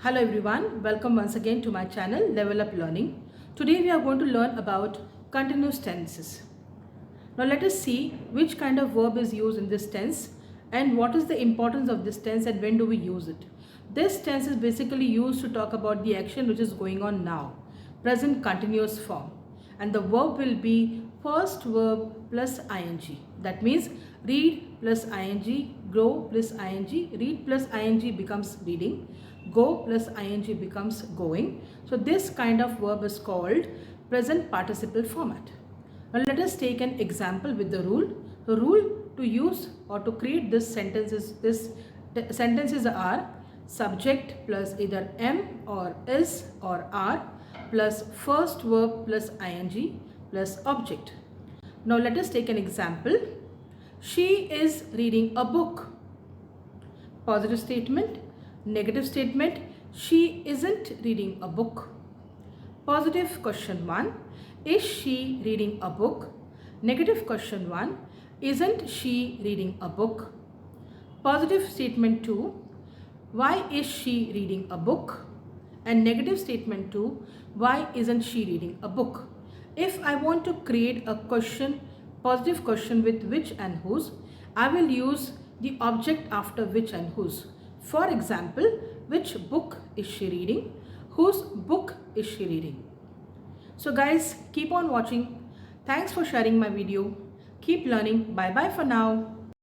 Hello everyone, welcome once again to my channel Level Up Learning. Today we are going to learn about continuous tenses. Now let us see which kind of verb is used in this tense and what is the importance of this tense and when do we use it. This tense is basically used to talk about the action which is going on now, present continuous form, and the verb will be first verb plus ing. That means read plus ing, grow plus ing, read plus ing becomes reading, go plus ing becomes going. So this kind of verb is called present participle format. Now let us take an example with the rule. The rule to use or to create this sentences are subject plus either am or is or are plus first verb plus ing plus object. Now let us take an example. She is reading a book. Positive statement. Negative statement. She isn't reading a book. Positive question 1. Is she reading a book? Negative question 1. Isn't she reading a book? Positive statement 2. Why is she reading a book? And negative statement 2. Why isn't she reading a book? If I want to create a question, positive question with which and whose, I will use the object after which and whose. For example, which book is she reading? Whose book is she reading? So guys, keep on watching. Thanks for sharing my video. Keep learning. Bye bye for now.